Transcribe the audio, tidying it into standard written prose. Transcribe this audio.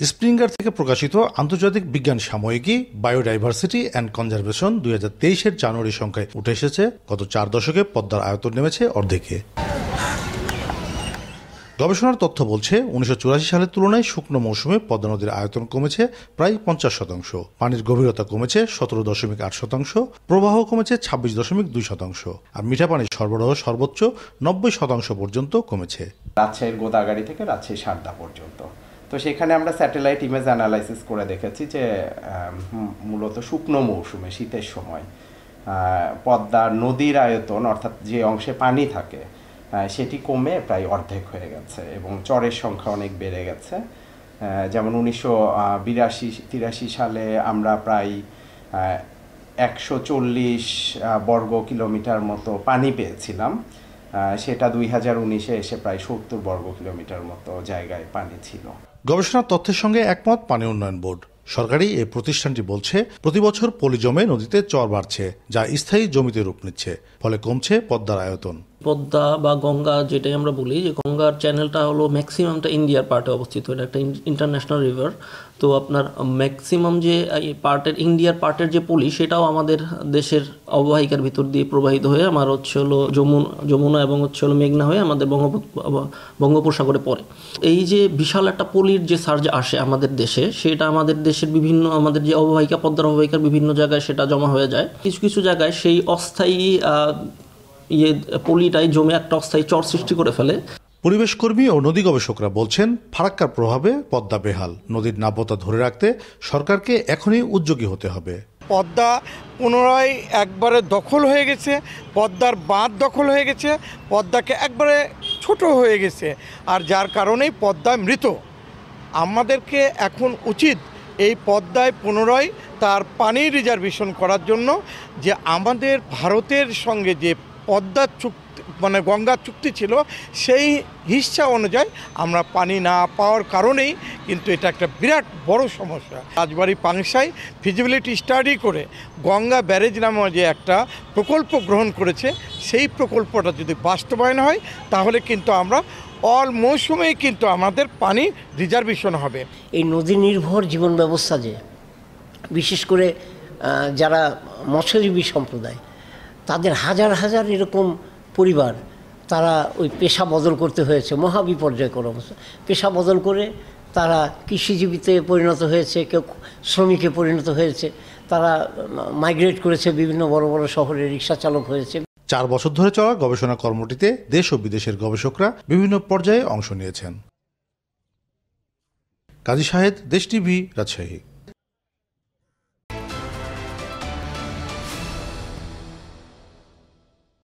Springer থেকে প্রকাশিত আন্তর্জাতিক বিজ্ঞান সাময়িকী বায়োডাইভার্সিটি অ্যান্ড কনজারভেশন 2023-এর জানুয়ারি সংখ্যায় উঠে এসেছে গত 4 দশকে পদ্মার আয়তন নেমেছে অর্ধেকে। গবেষণার তথ্য বলছে 1984 সালের তুলনায় শুকনো মৌসুমে পদ্মা নদীর আয়তন কমেছে প্রায় 50%, পানির গভীরতা কমেছে 17.8%, প্রবাহ কমেছে 26.2%, আর মিঠা পানির সরবরাহ সর্বোচ্চ 90% পর্যন্ত কমেছে। রাজশাহীর গোদাগাড়ি থেকে রাজশাহী সারদা পর্যন্ত। তো সেখানে আমরা স্যাটেলাইট ইমেজ অ্যানালাইসিস করে দেখেছি যে মূলত শুকনো মৌসুমে শীতের সময় পদ্মার নদীর আয়তন অর্থাৎ যে অংশে পানি থাকে সেটি কমে প্রায় অর্ধেক হয়ে গেছে এবং চরের সংখ্যা অনেক বেড়ে গেছে। যেমন 1982-83 সালে আমরা প্রায় 140 বর্গ কিলোমিটার মতো পানি পেয়েছিলাম, সেটা 2019-এ এসে প্রায় 70 বর্গ কিলোমিটার মতো জায়গায় পানি ছিল। গবেষণার তথ্যের সঙ্গে একমত পানি উন্নয়ন বোর্ড। সরকারি এই প্রতিষ্ঠানটি বলছে প্রতি বছর পলি জমে নদীতে চর বাড়ছে, যা স্থায়ী জমিতে রূপ নিচ্ছে, ফলে কমছে পদ্মার আয়তন। পদ্মা বা গঙ্গা যেটাই আমরা বলি, যে গঙ্গার চ্যানেলটা হলো ম্যাক্সিমামটা ইন্ডিয়ার পার্টে অবস্থিত, এটা একটা ইন্টারন্যাশনাল রিভার। তো আপনার ম্যাক্সিমাম যে ইন্ডিয়ার পার্টের যে পলি সেটাও আমাদের দেশের অববাহিকার ভিতর দিয়ে প্রবাহিত হয়ে আমার হলো যমুনা এবং হলো মেঘনা হয়ে আমাদের বঙ্গোপসাগরে পড়ে। এই যে বিশাল একটা পলির যে সার্জ আসে আমাদের দেশে, সেটা আমাদের দেশের বিভিন্ন আমাদের যে অববাহিকা পদ্মার অববাহিকার বিভিন্ন জায়গায় সেটা জমা হয়ে যায়। কিছু কিছু জায়গায় সেই অস্থায়ী পলিটাই জমে একটা অস্থায়ী চর সৃষ্টি করে ফেলে। পরিবেশ কর্মী ও নদী গবেষকরা বলছেন ফারাক্কার প্রভাবে পদ্মা বেহাল। নদীর নাব্যতা ধরে রাখতে সরকারকে এখনই উদ্যোগী হতে হবে। পদ্মা পুনরায় একবারে দখল হয়ে গেছে, পদ্মার বাঁধ দখল হয়ে গেছে, পদ্মাকে একবারে ছোট হয়ে গেছে, আর যার কারণেই পদ্মা মৃত। আমাদেরকে এখন উচিত এই পদ্মায় পুনরায় তার পানি রিজার্ভেশন করার জন্য, যে আমাদের ভারতের সঙ্গে যে পদ্মা চুক্তি গঙ্গা চুক্তি ছিল, সেই হিস্সা অনুযায়ী আমরা পানি না পাওয়ার কারণেই কিন্তু এটা একটা বিরাট বড় সমস্যা। রাজবাড়ী পাংশায় ফিজিবিলিটি স্টাডি করে গঙ্গা ব্যারেজ নামে যে একটা প্রকল্প গ্রহণ করেছে, সেই প্রকল্পটা যদি বাস্তবায়ন হয় তাহলে কিন্তু আমরা অল মৌসুমেই কিন্তু আমাদের পানি রিজার্ভেশন হবে। এই নদী নির্ভর জীবন ব্যবস্থা, যে বিশেষ করে যারা মৎস্যজীবী সম্প্রদায়, তাদের হাজার হাজার এরকম পরিবার, তারা ওই পেশা বদল করতে হয়েছে, মহা বিপর্যয়কর অবস্থা। পেশা বদল করে তারা কৃষিজীবীতে পরিণত হয়েছে, কেউ শ্রমিকে পরিণত হয়েছে, তারা মাইগ্রেট করেছে, বিভিন্ন বড় বড় শহরে রিক্সা চালক হয়েছে। 4 বছর ধরে চলা গবেষণা কর্মটিতে দেশ ও বিদেশের গবেষকরা বিভিন্ন পর্যায়ে অংশ নিয়েছেন। কাজী শাহেদ, দেশ টিভি, রাজশাহী।